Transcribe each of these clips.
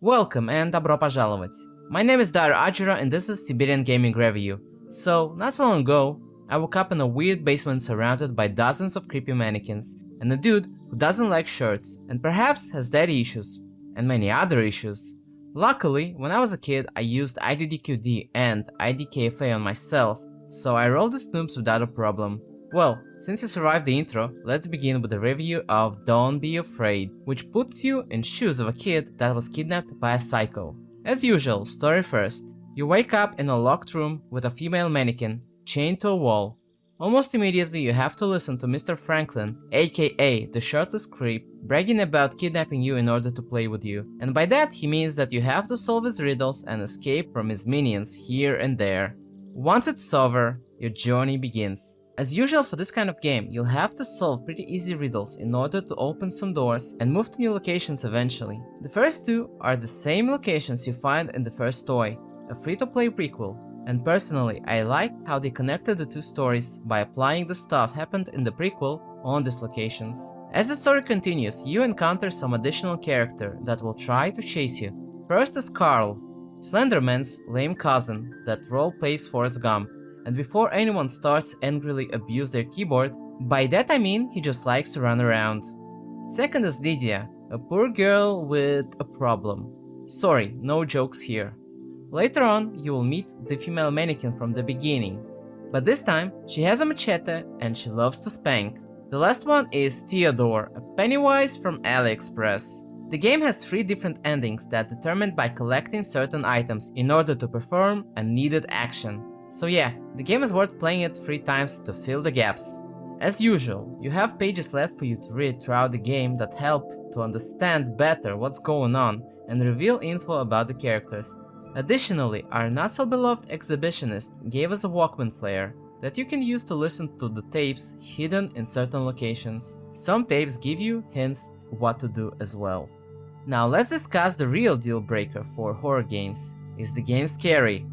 Welcome and Dobro Pojalovat. My name is DireAjurah and this is Siberian Gaming review. So, not so long ago, I woke up in a weird basement surrounded by dozens of creepy mannequins, and a dude who doesn't like shirts and perhaps has daddy issues, and many other issues. Luckily, when I was a kid, I used IDDQD and IDKFA on myself, so I rolled the snoops without a problem. Well, since you survived the intro, let's begin with a review of Don't Be Afraid, which puts you in shoes of a kid that was kidnapped by a psycho. As usual, story first. You wake up in a locked room with a female mannequin, chained to a wall. Almost immediately you have to listen to Mr. Franklin, aka the shirtless creep, bragging about kidnapping you in order to play with you. And by that he means that you have to solve his riddles and escape from his minions here and there. Once it's over, your journey begins. As usual for this kind of game, you'll have to solve pretty easy riddles in order to open some doors and move to new locations eventually. The first two are the same locations you find in the first toy, a free-to-play prequel, and personally I like how they connected the two stories by applying the stuff happened in the prequel on these locations. As the story continues, you encounter some additional character that will try to chase you. First is Carl, Slenderman's lame cousin that role-plays Forrest Gump. And before anyone starts angrily abuse their keyboard, by that I mean he just likes to run around. Second is Lydia, a poor girl with a problem. Sorry, no jokes here. Later on, you will meet the female mannequin from the beginning, but this time she has a machete and she loves to spank. The last one is Theodore, a Pennywise from AliExpress. The game has 3 different endings that are determined by collecting certain items in order to perform a needed action. So yeah, the game is worth playing it 3 times to fill the gaps. As usual, you have pages left for you to read throughout the game that help to understand better what's going on and reveal info about the characters. Additionally, our not-so-beloved exhibitionist gave us a Walkman player that you can use to listen to the tapes hidden in certain locations. Some tapes give you hints what to do as well. Now let's discuss the real deal breaker for horror games. Is the game scary?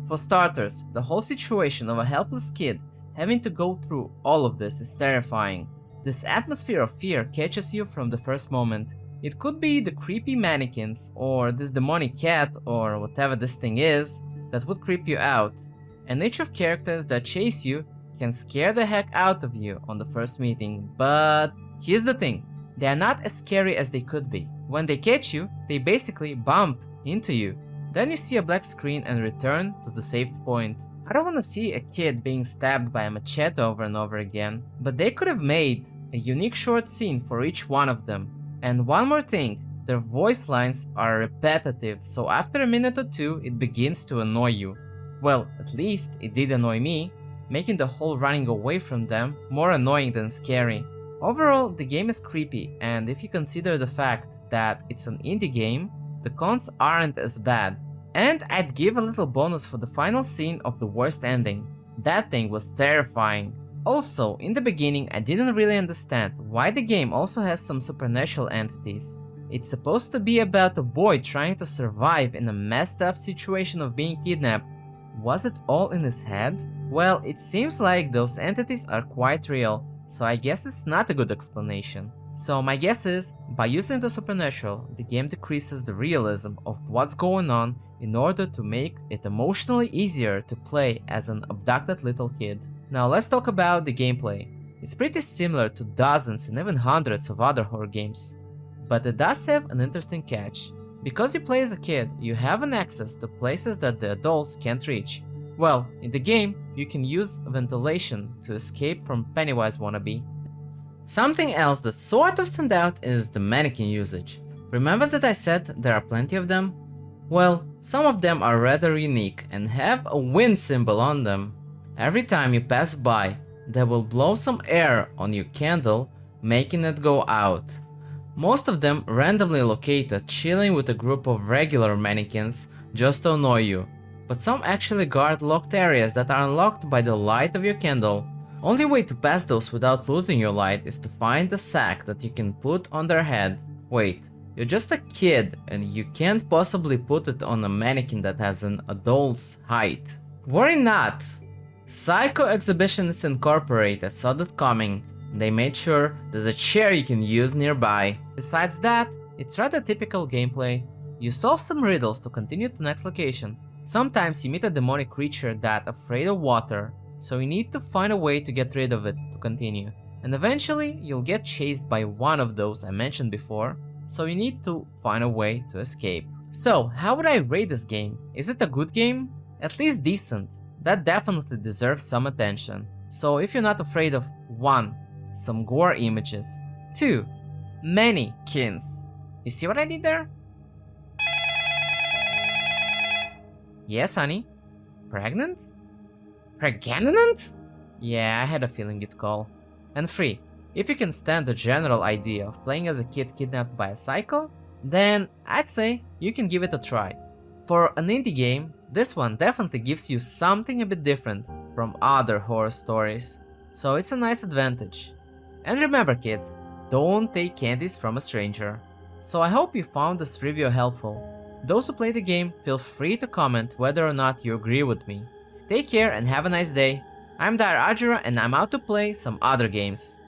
For starters, the whole situation of a helpless kid having to go through all of this is terrifying. This atmosphere of fear catches you from the first moment. It could be the creepy mannequins, or this demonic cat, or whatever this thing is, that would creep you out. And each of characters that chase you can scare the heck out of you on the first meeting, but here's the thing, they are not as scary as they could be. When they catch you, they basically bump into you. Then you see a black screen and return to the saved point. I don't want to see a kid being stabbed by a machete over and over again, but they could have made a unique short scene for each one of them. And one more thing, their voice lines are repetitive, so after a minute or two it begins to annoy you. Well, at least it did annoy me, making the whole running away from them more annoying than scary. Overall, the game is creepy, and if you consider the fact that it's an indie game, the cons aren't as bad. And I'd give a little bonus for the final scene of the worst ending. That thing was terrifying. Also, in the beginning I didn't really understand why the game also has some supernatural entities. It's supposed to be about a boy trying to survive in a messed up situation of being kidnapped. Was it all in his head? Well, it seems like those entities are quite real, so I guess it's not a good explanation. So my guess is, by using the supernatural, the game decreases the realism of what's going on in order to make it emotionally easier to play as an abducted little kid. Now let's talk about the gameplay. It's pretty similar to dozens and even hundreds of other horror games. But it does have an interesting catch. Because you play as a kid, you have an access to places that the adults can't reach. Well, in the game, you can use ventilation to escape from Pennywise wannabe. Something else that sort of stands out is the mannequin usage. Remember that I said there are plenty of them? Well, some of them are rather unique and have a wind symbol on them. Every time you pass by, they will blow some air on your candle, making it go out. Most of them randomly located chilling with a group of regular mannequins just to annoy you, but some actually guard locked areas that are unlocked by the light of your candle. Only way to pass those without losing your light is to find a sack that you can put on their head. Wait, you're just a kid and you can't possibly put it on a mannequin that has an adult's height. Worry not! Psycho Exhibitionists Incorporated saw that coming. They made sure there's a chair you can use nearby. Besides that, it's rather typical gameplay. You solve some riddles to continue to next location. Sometimes you meet a demonic creature that's afraid of water, so you need to find a way to get rid of it to continue. And eventually, you'll get chased by one of those I mentioned before, so you need to find a way to escape. So, how would I rate this game? Is it a good game? At least decent. That definitely deserves some attention. So if you're not afraid of 1. Some gore images, 2. Many kins. You see what I did there? Yes, honey? Pregnant? Pregnant? Yeah, I had a feeling you'd call. And 3. If you can stand the general idea of playing as a kid kidnapped by a psycho, then I'd say you can give it a try. For an indie game, this one definitely gives you something a bit different from other horror stories, so it's a nice advantage. And remember kids, don't take candies from a stranger. So I hope you found this review helpful. Those who play the game, feel free to comment whether or not you agree with me. Take care and have a nice day. I'm DireAjurah and I'm out to play some other games.